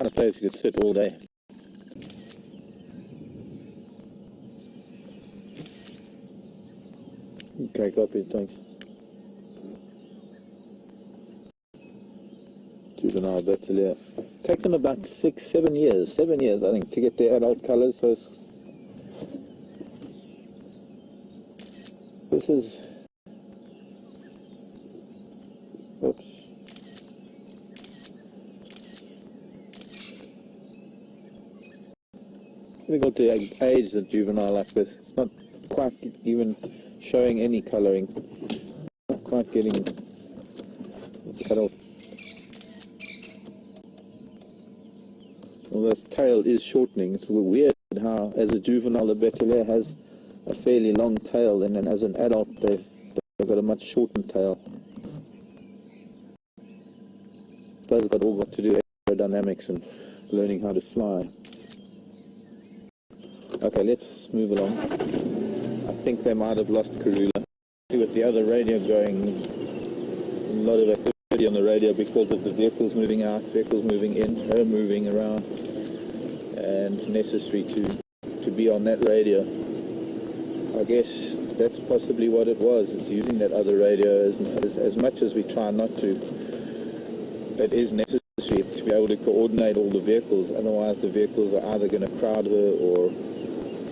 kind of place you could sit all day. Okay, copy, thanks. Juvenile Bateleur. Takes them about 7 years, I think, to get their adult colours. So this is, oops. Difficult to age the juvenile like this. It's not quite even showing any colouring. Not quite getting its adult. Although its tail is shortening. It's weird how, as a juvenile, the Bateleur has a fairly long tail, and then as an adult, they've got a much shortened tail. I suppose it's all got to do with aerodynamics and learning how to fly. Okay, let's move along. I think they might have lost Karula. With the other radio going, a lot of activity on the radio because of the vehicles moving out, vehicles moving in, her moving around, and necessary to be on that radio. I guess that's possibly what it was. It's using that other radio as much as we try not to. It is necessary to be able to coordinate all the vehicles. Otherwise, the vehicles are either going to crowd her or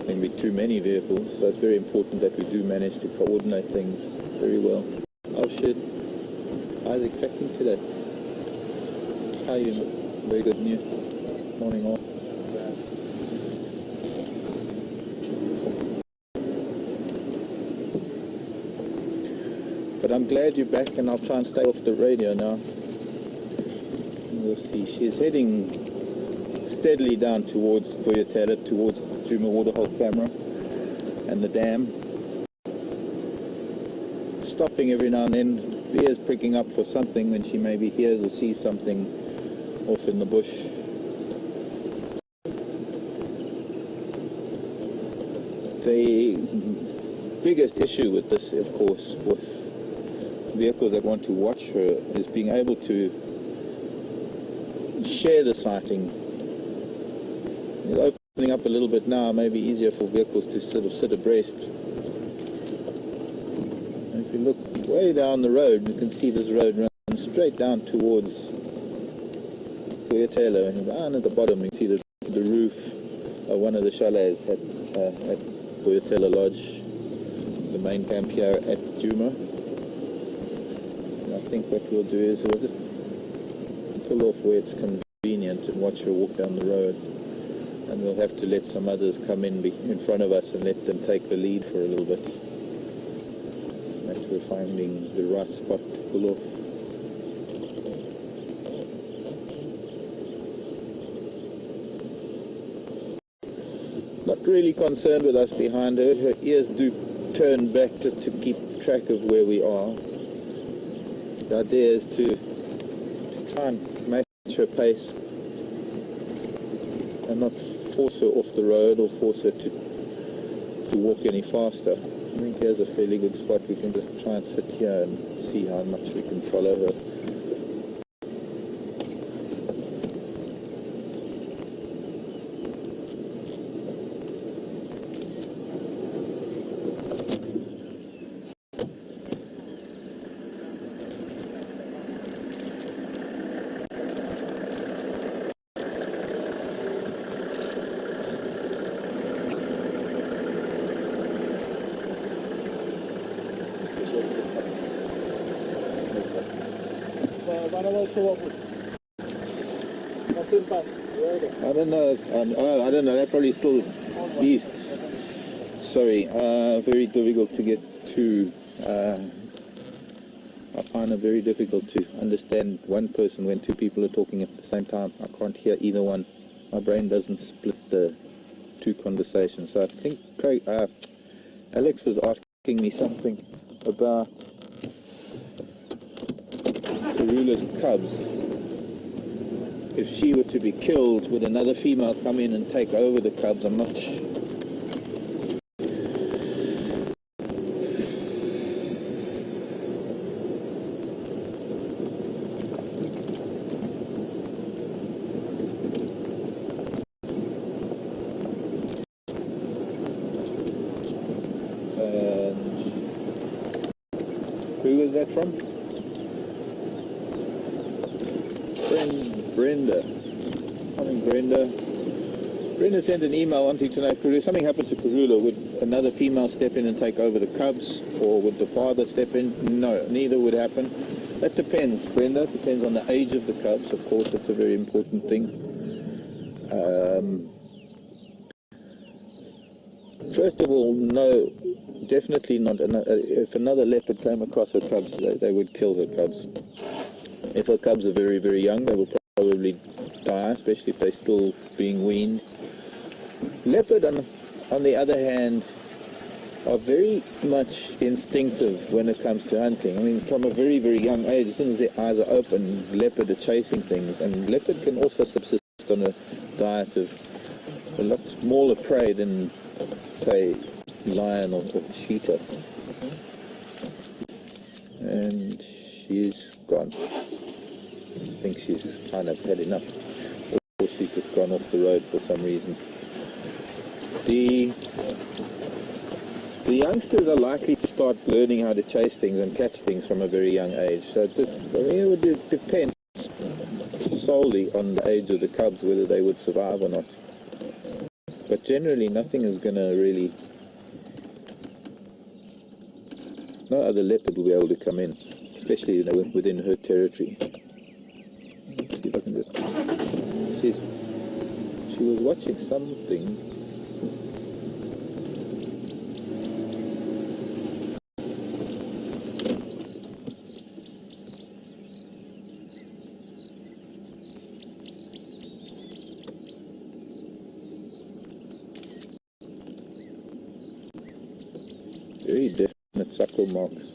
there can be too many vehicles. So it's very important that we do manage to coordinate things very well. Oh shit. Isaac, checking to that. How are you? Very good news. Morning all. But I'm glad you're back, and I'll try and stay off the radio now. We'll see. She's heading steadily down towards Voyatela, towards Djuma Waterhole Camera and the dam. Stopping every now and then. Ears pricking up for something when she maybe hears or sees something off in the bush. The biggest issue with this, of course, with vehicles that want to watch her is being able to share the sighting. It's opening up a little bit now, maybe easier for vehicles to sort of sit abreast. And if you look way down the road, you can see this road runs straight down towards Voyatela, and down at the bottom you see the roof of one of the chalets at Voyatela Lodge, the main camp here at Djuma. And I think what we'll do is we'll just pull off where it's convenient and watch her walk down the road, and we'll have to let some others come in front of us and let them take the lead for a little bit. That we're finding the right spot to pull off. Not really concerned with us behind her. Her ears do turn back just to keep track of where we are. The idea is to try and match her pace and not force her off the road or force her to walk any faster. I think here's a fairly good spot. We can just try and sit here and see how much we can follow her. I don't know. I don't know. They're probably still east. Sorry. Very difficult to get to. I find it very difficult to understand one person when two people are talking at the same time. I can't hear either one. My brain doesn't split the two conversations. So I think Alex was asking me something about Karula's cubs. If she were to be killed, would another female come in and take over the cubs? I'm not sure. is that from? Brenda. Morning, Brenda. Brenda sent an email wanting to know if Karula, something happened to Karula. Would another female step in and take over the cubs, or would the father step in? No, neither would happen. That depends, Brenda. It depends on the age of the cubs. Of course, that's a very important thing. First of all, no, definitely not. If another leopard came across her cubs, they would kill her cubs. If her cubs are very, very young, they will probably die, especially if they're still being weaned. Leopard, on the other hand, are very much instinctive when it comes to hunting. I mean, from a very, very young age, as soon as their eyes are open, leopard are chasing things. And leopard can also subsist on a diet of a lot smaller prey than, say, lion or cheetah. And she's gone. I think she's kind of had enough. Or she's just gone off the road for some reason. The youngsters are likely to start learning how to chase things and catch things from a very young age. So it would depend solely on the age of the cubs whether they would survive or not. But generally, nothing is going to really... No other leopard will be able to come in, especially within her territory. Let's see if I can just... She was watching something. Very definite suckle marks.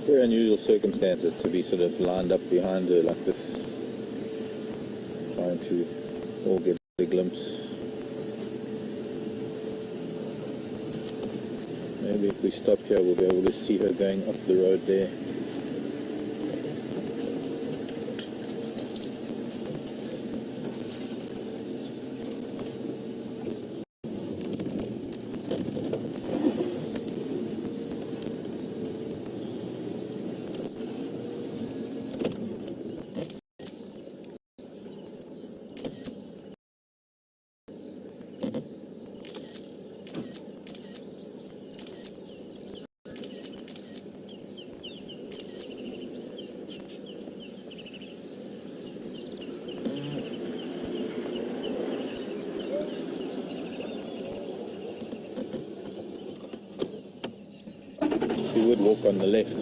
Very unusual circumstances to be sort of lined up behind her like this, trying to all get a glimpse. Maybe if we stop here we'll be able to see her going up the road there. She would walk on the left.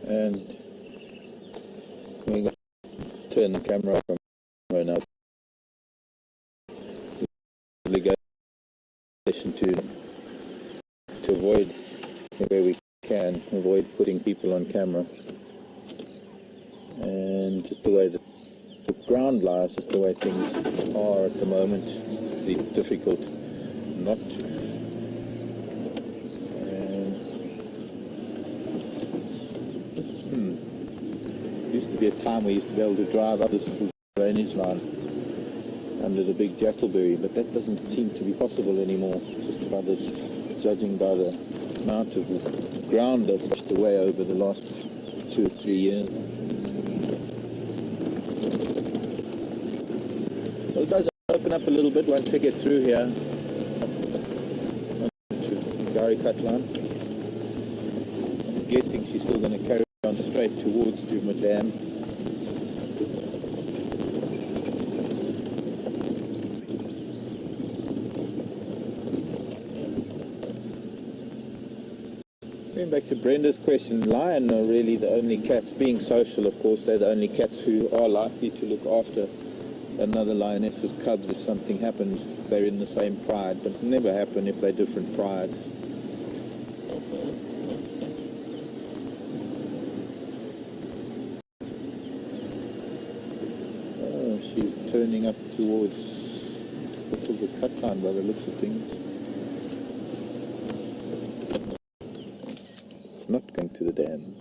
And coming turn the camera off now. Obligation to avoid, where we can, avoid putting people on camera. And just the way the ground lies, just the way things are at the moment, it's really difficult not to. Used to be a time we used to be able to drive up this little drainage line under the big jackleberry, but that doesn't seem to be possible anymore, just by this, judging by the amount of ground that's washed away over the last 2 or 3 years. Well, it does open up a little bit once we get through here to the Gary cut line. I'm guessing she's still going to carry on straight towards Duma Dam. Going back to Brenda's question, lion are really the only cats, being social of course, they're the only cats who are likely to look after another lioness's cubs if something happens. They're in the same pride, but it never happen if they're different prides. Oh, she's turning up towards the cut line by the looks of things. Not going to the dam.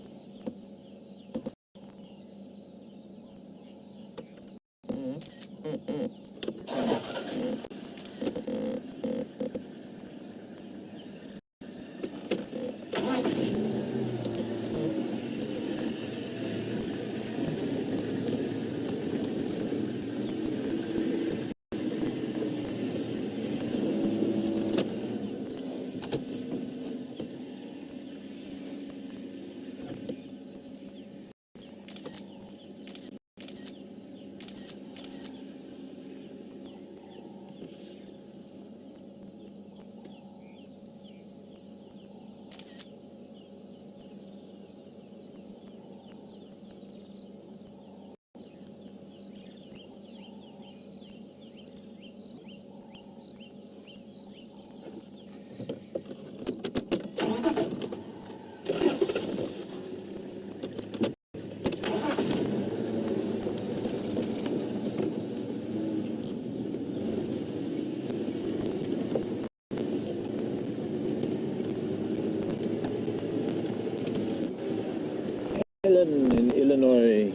Ellen in Illinois.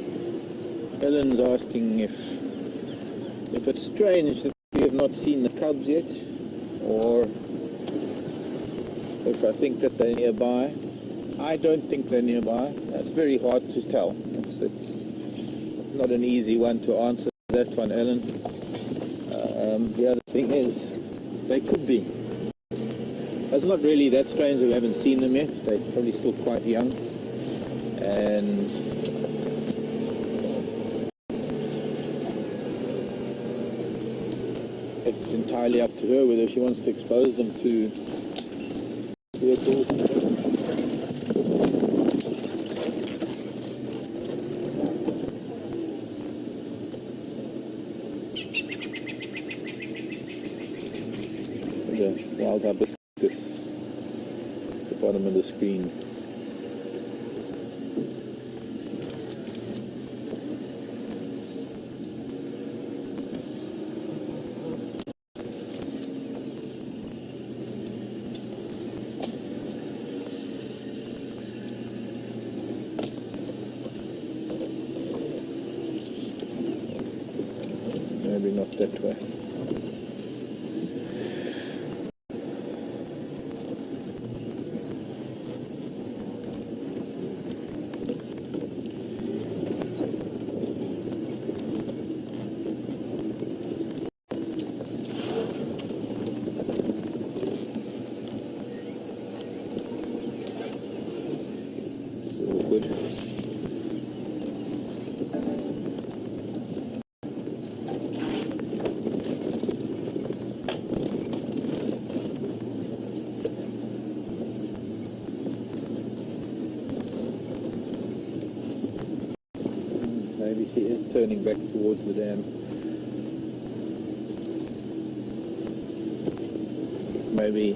Ellen's asking if it's strange that we have not seen the cubs yet, or if I think that they're nearby. I don't think they're nearby. That's very hard to tell. It's not an easy one to answer, that one, Ellen. The other thing is, they could be. It's not really that strange that we haven't seen them yet. They're probably still quite young. And it's entirely up to her whether she wants to expose them to vehicles. The wild hibiscus at the bottom of the screen. Maybe not that way. So good. turning back towards the dam. Maybe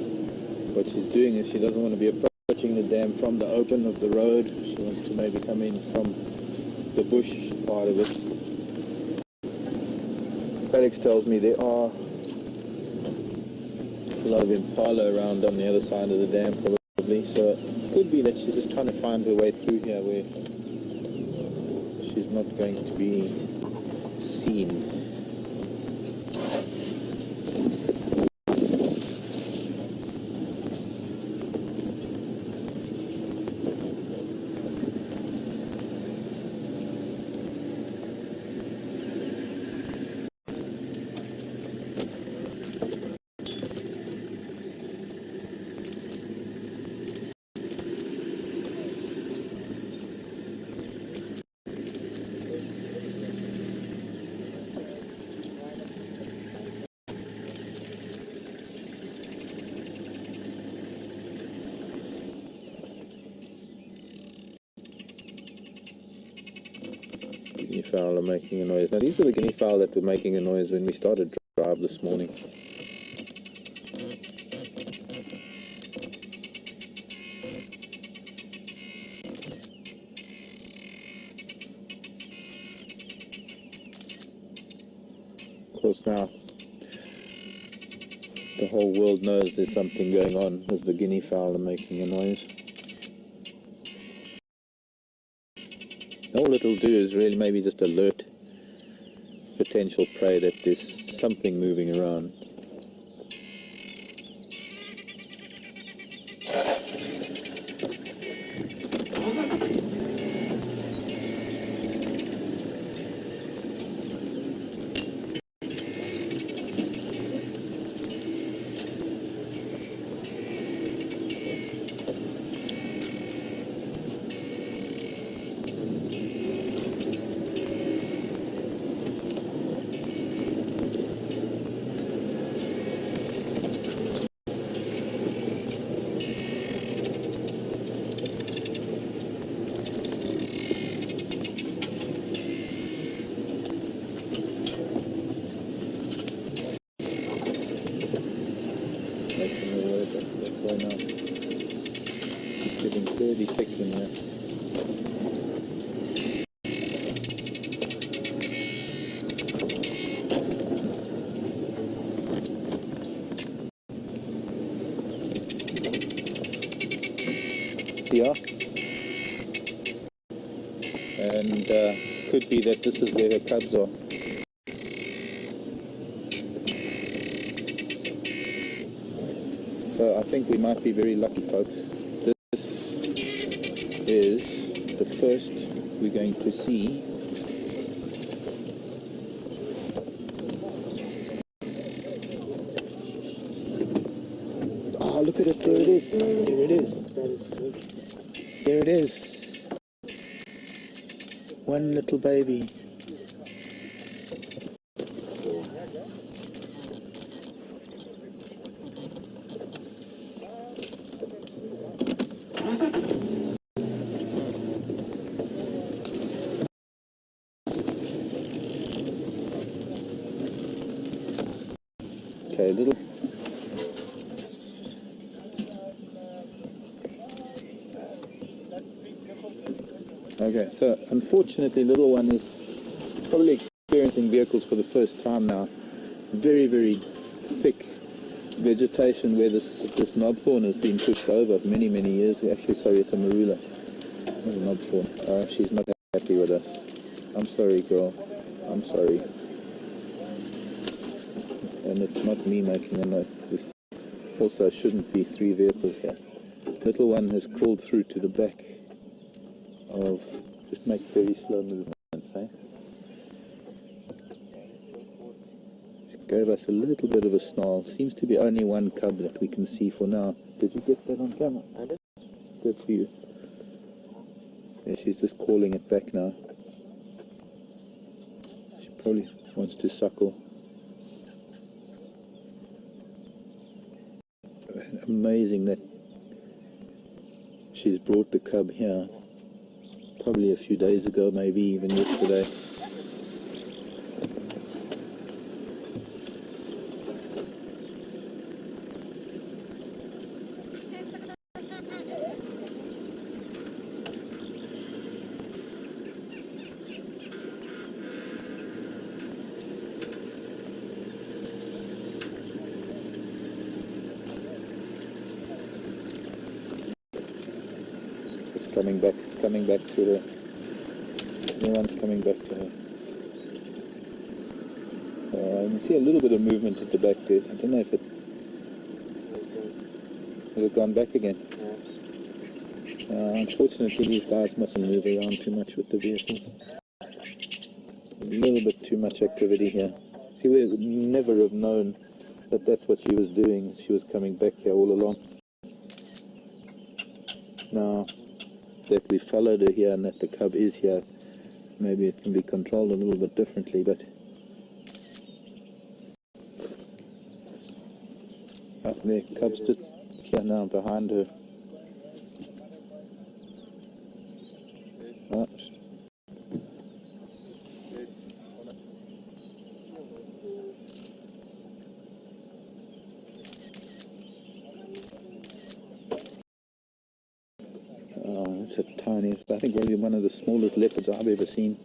what she's doing is she doesn't want to be approaching the dam from the open of the road. She wants to maybe come in from the bush part of it. Alex tells me there are a lot of impala around on the other side of the dam probably, so it could be that she's just trying to find her way through here where she's not going to be seen. Guinea fowl are making a noise. Now these are the guinea fowl that were making a noise when we started drive this morning. Of course now the whole world knows there's something going on as the guinea fowl are making a noise. All it'll do is really maybe just alert potential prey that there's something moving around. Getting fairly thick in there. Yeah. And could be that this is where her cubs are. So I think we might be very lucky, folks. This is the first we're going to see oh, look at it, there it is. There it is. There it is. One little baby. Okay, little. Okay, so unfortunately, little one is probably experiencing vehicles for the first time now. Very, very thick vegetation where this knobthorn has been pushed over many, many years. Actually, sorry, it's a marula, not a knobthorn. She's not happy with us. I'm sorry, girl. I'm sorry. And it's not me making a noise. Also, shouldn't be three vehicles here. Little one has crawled through to the back of, just make very slow movements, eh? She gave us a little bit of a snarl. Seems to be only one cub that we can see for now. Did you get that on camera? I did. Good for you. Yeah, she's just calling it back now. She probably wants to suckle. Amazing that she's brought the cub here probably a few days ago, maybe even yesterday. coming back. It's coming back to her. The one's coming back to her. You can see a little bit of movement at the back there. I don't know if it... Has it gone back again? Yeah. Unfortunately, these guys mustn't move around too much with the vehicles. A little bit too much activity here. See, we would never have known that that's what she was doing. She was coming back here all along. Now that we followed her here and that the cub is here, maybe it can be controlled a little bit differently, but the cub's just here now behind her. Oh. That's a tiny, I think probably one of the smallest leopards I've ever seen.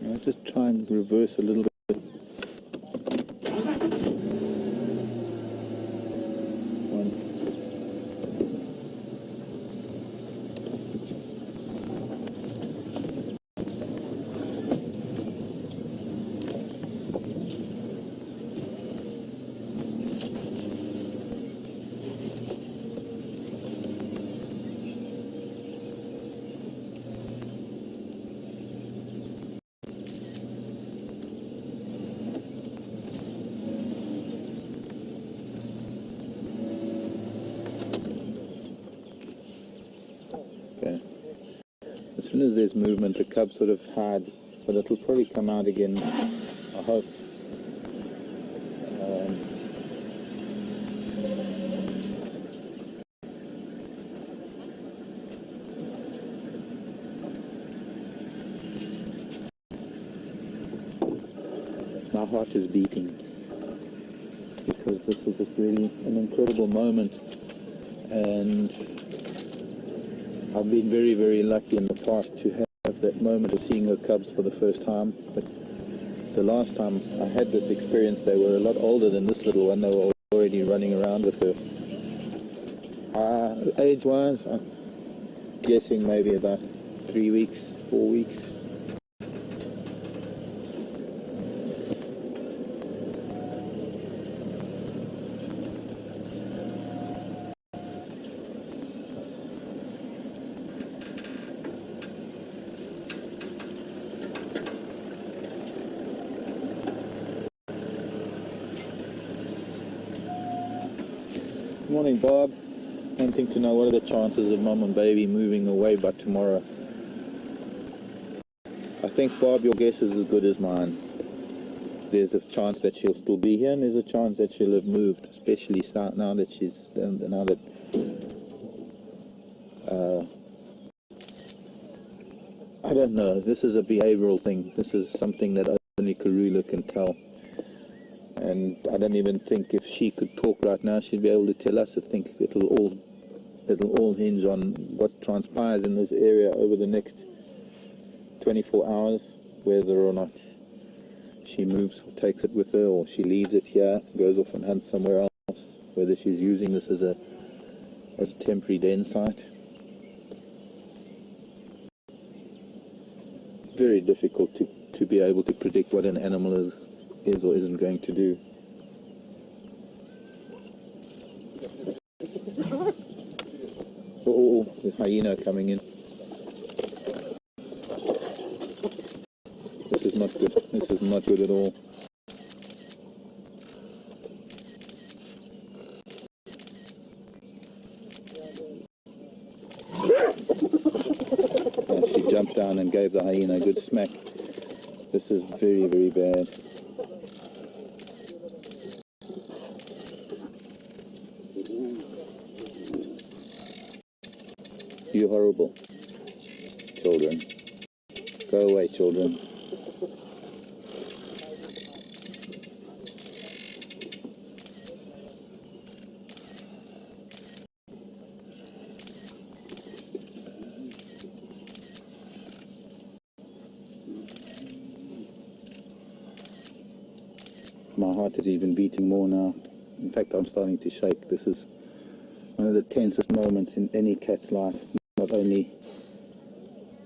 I'll just try and reverse a little bit. As soon as there's movement, the cub sort of hides, but it'll probably come out again, I hope. My heart is beating because this is just really an incredible moment, and I've been very, very lucky in the past to have that moment of seeing her cubs for the first time. But the last time I had this experience, they were a lot older than this little one. They were already running around with her. Age-wise, I'm guessing maybe about 3 weeks, 4 weeks. Morning, Bob. Wanting to know what are the chances of mum and baby moving away by tomorrow? I think, Bob, your guess is as good as mine. There's a chance that she'll still be here, and there's a chance that she'll have moved, especially now that she's now that I don't know. This is a behavioural thing. This is something that only Karula can tell. And I don't even think if she could talk right now, she'd be able to tell us. I think it'll all hinge on what transpires in this area over the next 24 hours, whether or not she moves or takes it with her, or she leaves it here, goes off and hunts somewhere else, whether she's using this as a temporary den site. Very difficult to be able to predict what an animal is or isn't going to do. Oh, the hyena coming in. This is not good. This is not good at all. She jumped down and gave the hyena a good smack. This is very, very bad. You horrible children. Go away, children. My heart is even beating more now. In fact, I'm starting to shake. This is one of the tensest moments in any cat's life. Not only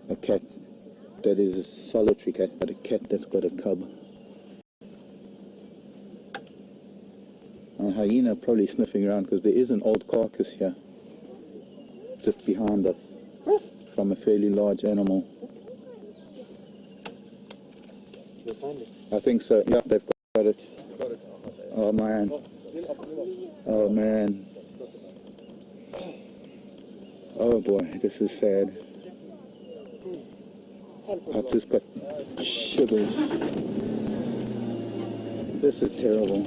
a cat that is a solitary cat, but a cat that's got a cub. A hyena probably sniffing around because there is an old carcass here, just behind us, from a fairly large animal. I think so. Yeah, they've got it. Oh man. Oh man. Oh boy, this is sad. I've just got shivers. This is terrible.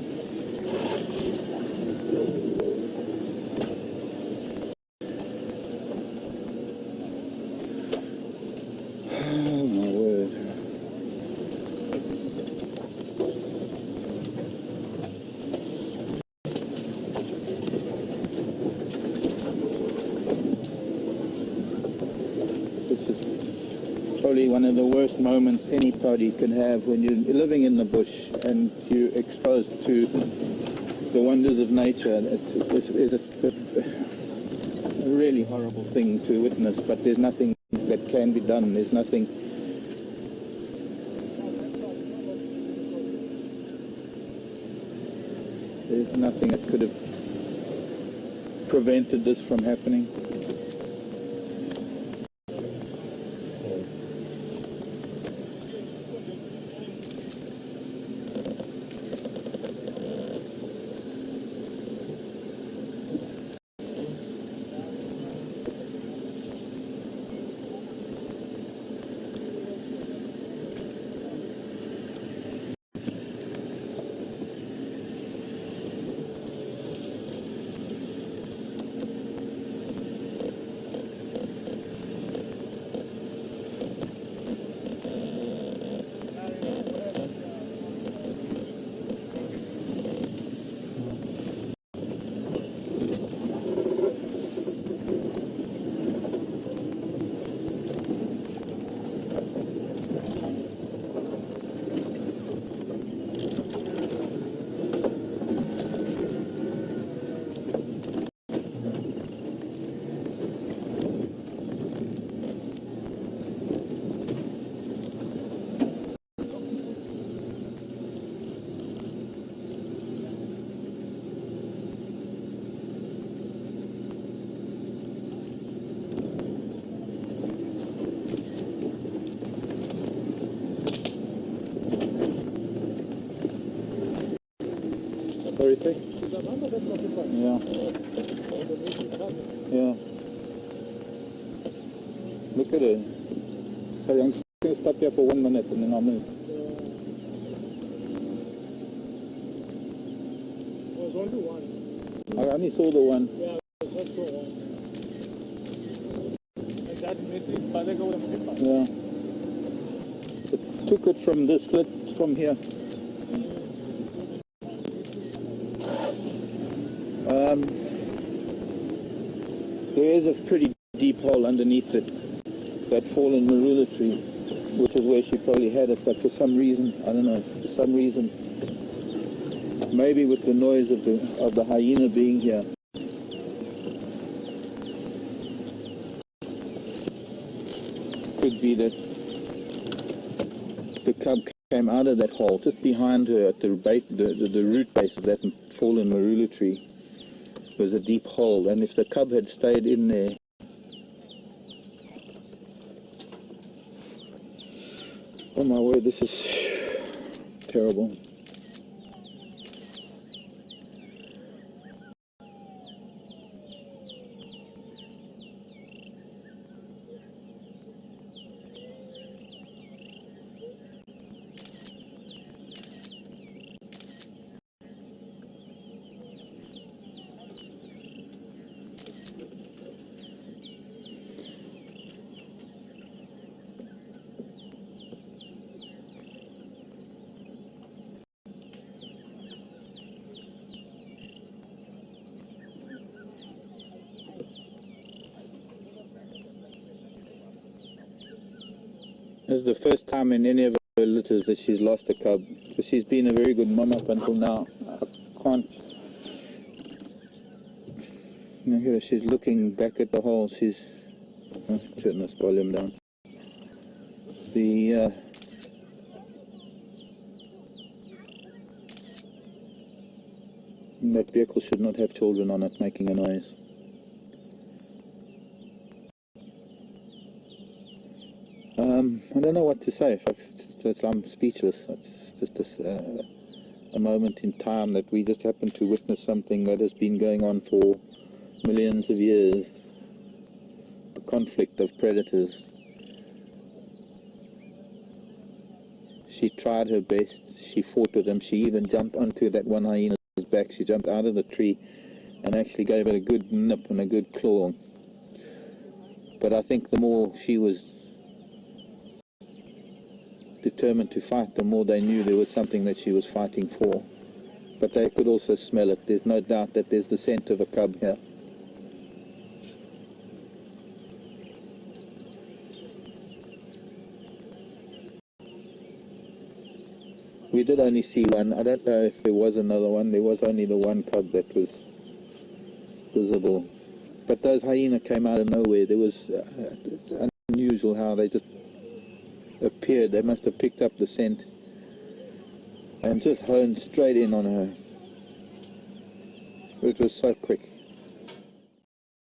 Oh my word. This is probably one of the worst moments anybody can have when you're living in the bush and you're exposed to the wonders of nature. It is a really horrible thing to witness, but there's nothing that can be done. There's nothing. There's nothing that could have prevented this from happening. Sorry, Dick? Yeah. Yeah. Look at it. Sorry, I'm just going to stop here for 1 minute and then I'll move. There was only one. I only saw the one. Yeah, there was also one. And that missing Palega would have been. Yeah. It took it from this slit from here. There is a pretty deep hole underneath it, that fallen marula tree, which is where she probably had it, but for some reason, I don't know, for some reason, maybe with the noise of the hyena being here, could be that the cub came out of that hole, just behind her at the root base of that fallen marula tree. Was a deep hole, and if the cub had stayed in there, oh my word, this is terrible. This is the first time in any of her litters that she's lost a cub. So she's been a very good mum up until now. I can't. Now here she's looking back at the hole. She's turn this volume down. That vehicle should not have children on it making a noise. I don't know what to say, folks. I'm speechless. It's just a moment in time that we just happen to witness something that has been going on for millions of years. The conflict of predators. She tried her best. She fought with them. She even jumped onto that one hyena's back. She jumped out of the tree and actually gave it a good nip and a good claw. But I think the more she was determined to fight, the more they knew there was something that she was fighting for. But they could also smell it. There's no doubt that there's the scent of a cub here. We did only see one. I don't know if there was another one. There was only the one cub that was visible. But those hyena came out of nowhere. There was unusual how they just appeared. They must have picked up the scent and just honed straight in on her. It was so quick.